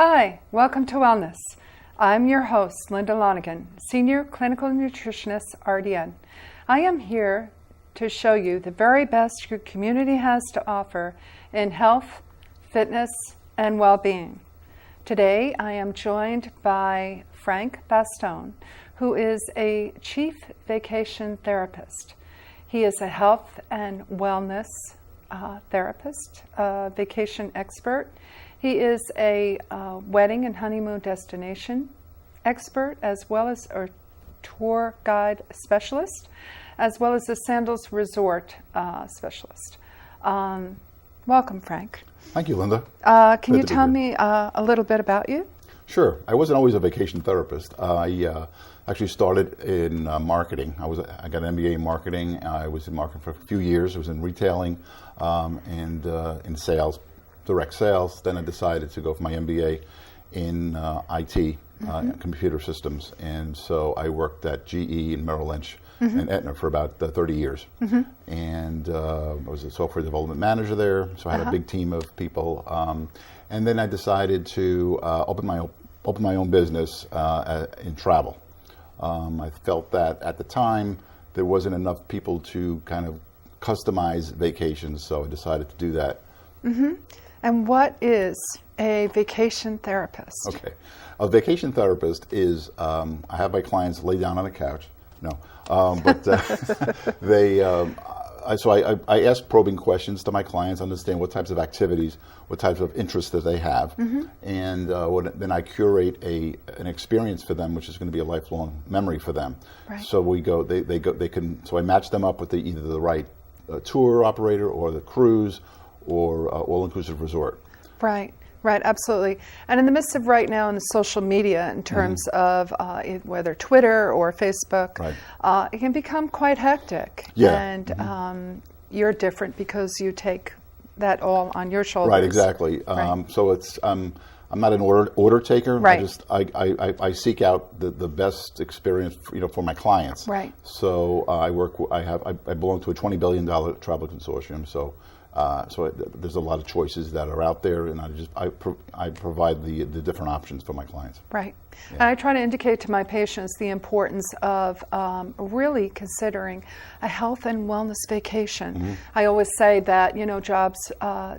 Hi, welcome to Wellness. I'm your host, Linda Lonergan, Senior Clinical Nutritionist, RDN. I am here to show you the very best your community has to offer in health, fitness, and well-being. Today, I am joined by Frank Bastone, who is a Chief Vacation Therapist. He is a health and wellness therapist, vacation expert. He is a wedding and honeymoon destination expert, as well as a tour guide specialist, as well as a Sandals Resort specialist. Welcome, Frank. Thank you, Linda. Can you tell me a little bit about you? Sure. I wasn't always a vacation therapist. I actually started in marketing. I got an MBA in marketing. I was in marketing for a few years. I was in retailing and in sales, direct sales. Then I decided to go for my MBA in IT, computer systems. And so I worked at GE and Merrill Lynch and Aetna for about 30 years. And I was a software development manager there, so I had a big team of people. And then I decided to open my own business in travel. I felt that at the time there wasn't enough people to kind of customize vacations, so I decided to do that. And what is a vacation therapist? Okay. A vacation therapist is, I have my clients lay down on a couch. No. But I ask probing questions to my clients, understand what types of activities, what types of interests that they have. And then I curate an experience for them, which is going to be a lifelong memory for them. Right. So so I match them up with either the right tour operator or the cruise or all-inclusive resort. Right, absolutely. And in the midst of right now in the social media, in terms of whether Twitter or Facebook, it can become quite hectic. Yeah. And you're different because you take that all on your shoulders. Right, exactly. So it's I'm not an order taker. Right. I seek out the best experience for my clients. Right. So I belong to a $20 billion travel consortium. So there's a lot of choices that are out there, and I provide the different options for my clients. Right. Yeah. And I try to indicate to my patients the importance of really considering a health and wellness vacation. I always say that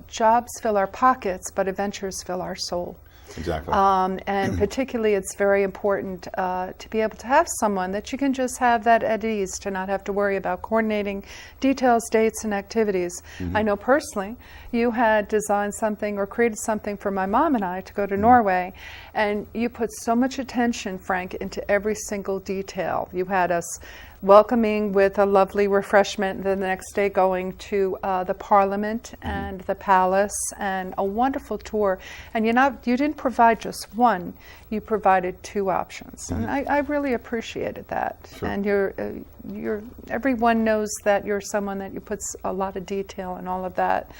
jobs fill our pockets, but adventures fill our soul. Exactly. And particularly it's very important to be able to have someone that you can just have that at ease, to not have to worry about coordinating details, dates, and activities. I know personally you had designed something or created something for my mom and I to go to Norway, and you put so much attention, Frank, into every single detail. You had us welcoming with a lovely refreshment, the next day going to the Parliament and the Palace, and a wonderful tour. And you didn't provide just one, you provided two options. And I really appreciated that. Sure. And everyone knows that you're someone that you puts a lot of detail and all of that,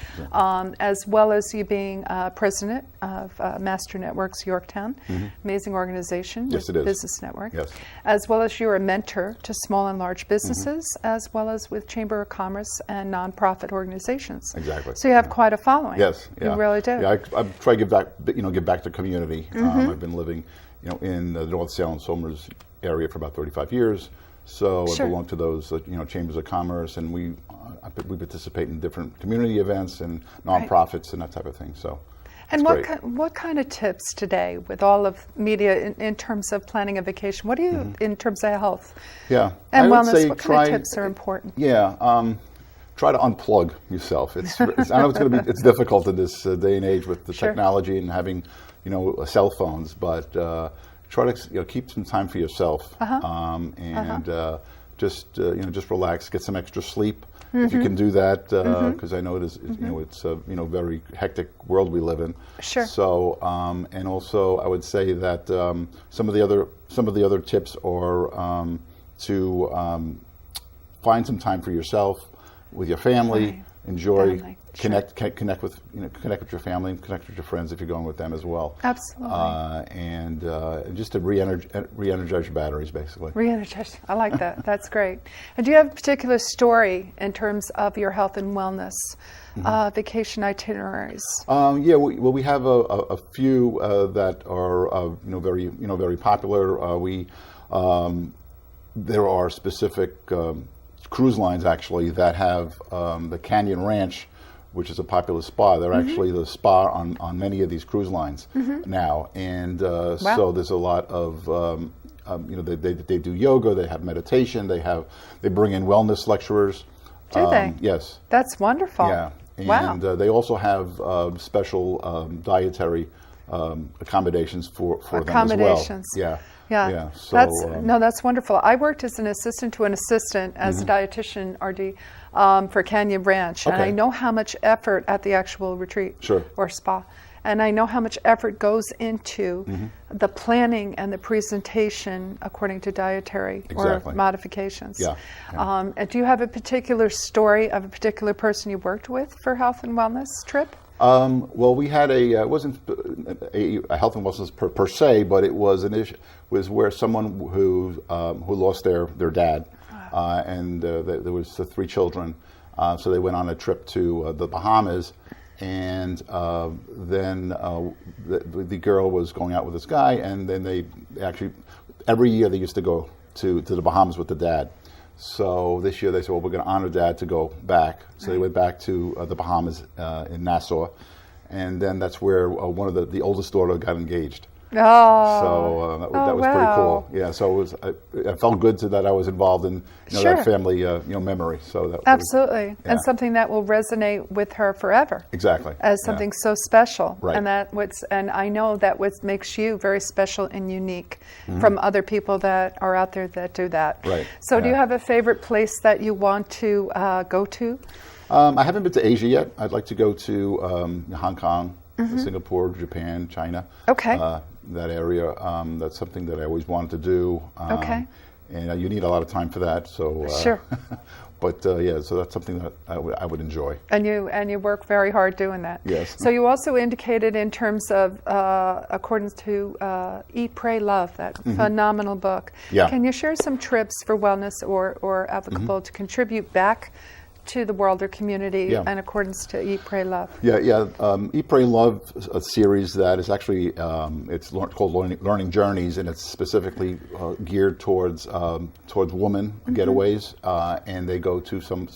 as well as you being president of Master Networks Yorktown, amazing organization. Yes, it is. Business network. Yes. As well as you're a mentor to small and large businesses, as well as with Chamber of Commerce and nonprofit organizations. Exactly. So you have quite a following. Yes, you really do. Yeah, I try to give back to the community. I've been living, in the North Salem Somers area for about 35 years. So I belong to those, chambers of commerce, and we participate in different community events and nonprofits and that type of thing. So. And what kind of tips today, with all of media in terms of planning a vacation? What do you, in terms of health and wellness, what kind of tips are important? Yeah, try to unplug yourself. I know it's difficult in this day and age with the technology and having, cell phones, but try to keep some time for yourself and just relax, get some extra sleep. If you can do that, because I know it's a very hectic world we live in. Sure. So and also I would say that some of the other tips are to find some time for yourself with your family, enjoy, family. connect with your family, connect with your friends if you're going with them as well. Absolutely. And just to re-energize your batteries, basically. Re-energize. I like that. That's great. And do you have a particular story in terms of your health and wellness vacation itineraries? Yeah, we have a few that are very popular. There are specific cruise lines actually that have the Canyon Ranch, which is a popular spa. They're actually the spa on many of these cruise lines now, and so there's a lot of they do yoga, they have meditation, they bring in wellness lecturers. Do they? Yes. That's wonderful. Yeah, and they also have special dietary accommodations for them as well. Yeah. Yeah. So, that's wonderful. I worked as an assistant to an assistant as a dietitian, RD, for Canyon Ranch, and I know how much effort at the actual retreat or spa, and I know how much effort goes into the planning and the presentation according to dietary or modifications. Yeah. And do you have a particular story of a particular person you worked with for health and wellness trip? Well, we had it wasn't a health and wellness per se, but it was an issue. Was where someone who lost their dad, and there was 3 children, so they went on a trip to the Bahamas, and then the girl was going out with this guy, and then they actually every year they used to go to the Bahamas with the dad. So this year they said, well, we're going to honor Dad to go back. So they went back to the Bahamas in Nassau, and then that's where one of the oldest daughter got engaged. Oh, so that was pretty cool. Yeah, so it felt good that I was involved in that family memory. So that absolutely, and something that will resonate with her forever. Exactly, as something so special, right. and I know that what makes you very special and unique from other people that are out there that do that. Right. So, do you have a favorite place that you want to go to? I haven't been to Asia yet. I'd like to go to Hong Kong, Singapore, Japan, China. Okay. That area. That's something that I always wanted to do. Okay. And you need a lot of time for that. So sure. But so that's something that I would enjoy. And you work very hard doing that. Yes. So you also indicated in terms of according to Eat, Pray, Love, that phenomenal book. Yeah. Can you share some trips for wellness or applicable to contribute back to the world or community in accordance to Eat, Pray, Love? Yeah. Eat, Pray, Love, a series that is actually called Learning Journeys, and it's specifically geared towards women getaways, and they go to some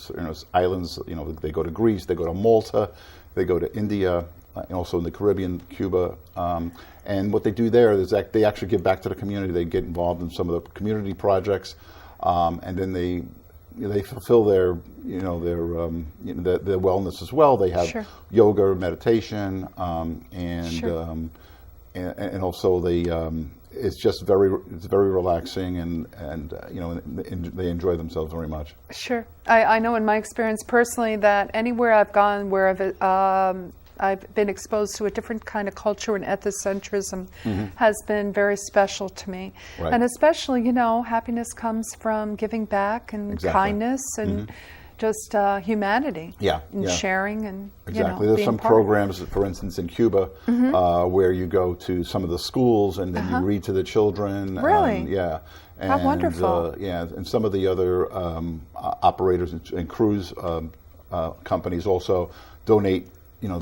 islands. They go to Greece, they go to Malta, they go to India, and also in the Caribbean, Cuba. And what they do there is that they actually give back to the community. They get involved in some of the community projects, and then they fulfill their wellness as well. They have yoga, meditation, and also it's just very relaxing, and they enjoy themselves very much. Sure, I know in my experience personally that anywhere I've gone where I've been exposed to a different kind of culture, and ethnocentrism has been very special to me. Right. And especially, happiness comes from giving back and kindness and just humanity. And sharing and exactly. There's some programs, for instance, in Cuba, where you go to some of the schools and then you read to the children. Really? And, how wonderful. And some of the other operators and cruise companies also donate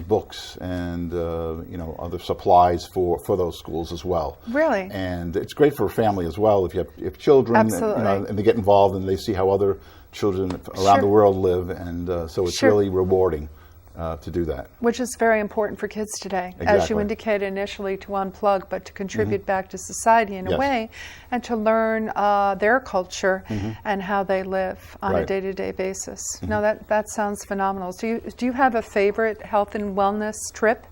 books and other supplies for those schools as well. Really? And it's great for a family as well if you have children. Absolutely. And they get involved and they see how other children around the world live, and so it's really rewarding to do that. Which is very important for kids today, as you indicated initially, to unplug, but to contribute back to society in a way, and to learn their culture and how they live on a day-to-day basis. No, that sounds phenomenal. So do you have a favorite health and wellness trip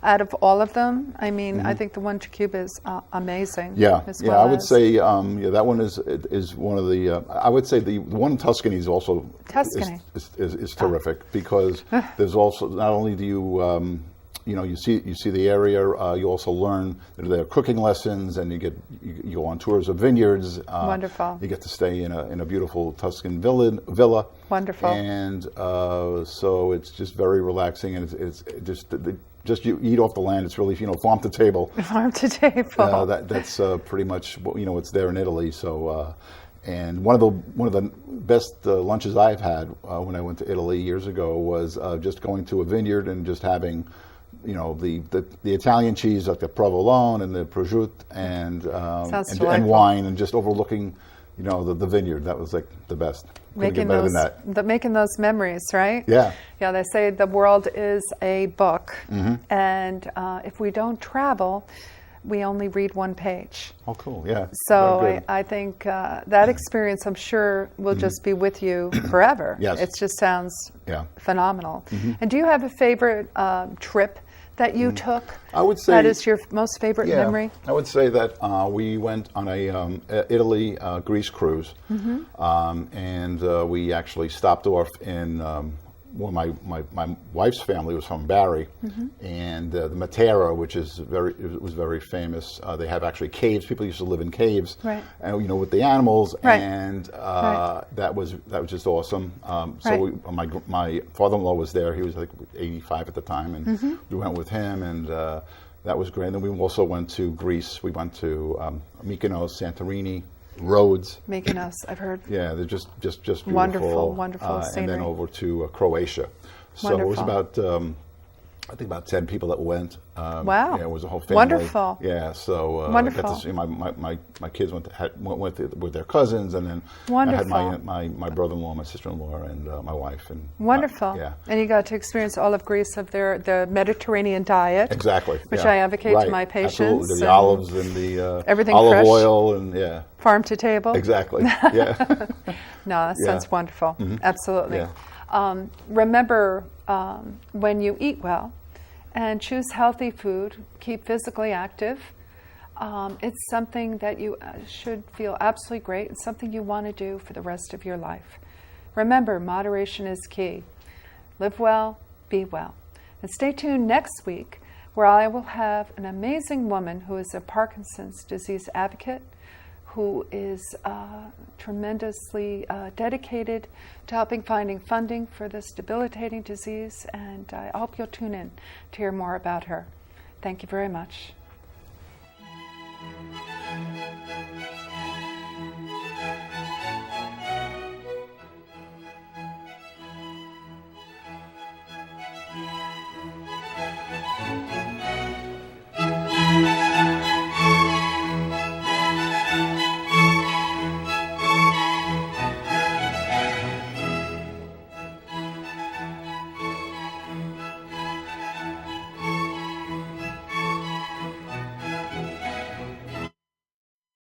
out of all of them? I mean, I think the one to Cuba is amazing. I would say that one is one of the. I would say the one in Tuscany is also is terrific because there's also not only do you you see the area. You also learn that there are cooking lessons, and you go on tours of vineyards. Wonderful. You get to stay in a beautiful Tuscan villa. Wonderful. And so it's just very relaxing, and it's just you eat off the land. It's really farm to table. Farm to table. That's pretty much what's there in Italy. So. And one of the best lunches I've had when I went to Italy years ago was just going to a vineyard and just having, the Italian cheese like the provolone and the prosciutto and wine, and just overlooking, the vineyard. That was like the best. Couldn't get better than that. Making those memories, right? Yeah. Yeah. They say the world is a book, and if we don't travel, we only read one page. Oh, cool. Yeah. So I think that experience, I'm sure, will just be with you forever. Yes. It just sounds phenomenal. And do you have a favorite trip that you took? I would say that is your most favorite memory. I would say that we went on a Italy-Greece cruise, and we actually stopped off in. Well, my wife's family was from Bari, and the Matera, which was very famous. They have actually caves. People used to live in caves, right. And with the animals, right. And right. that was just awesome. So right. My father-in-law was there. He was like 85 at the time, and we went with him, and that was great. And then we also went to Greece. We went to Mykonos, Santorini. Rhodes. Mykonos, I've heard. Yeah, they're just beautiful. Wonderful scenery. And then over to Croatia. So wonderful. it was about, I think about 10 people that went. Wow. Yeah, it was a whole family. Wonderful. Yeah, so wonderful. I got to see my kids went with their cousins, and then wonderful. I had my brother-in-law, my sister-in-law, and my wife. And wonderful. Yeah. And you got to experience all of Greece of the Mediterranean diet. Exactly. Which I advocate to my patients. Absolutely. The olives and the everything olive fresh. oil and Farm to table. Exactly. Yeah. No, that sounds wonderful. Absolutely. Yeah. Remember, when you eat well and choose healthy food, keep physically active, it's something that you should feel absolutely great. It's something you want to do for the rest of your life. Remember, moderation is key. Live well, be well. And stay tuned next week, where I will have an amazing woman who is a Parkinson's disease advocate, who is tremendously dedicated to helping finding funding for this debilitating disease, and I hope you'll tune in to hear more about her. Thank you very much.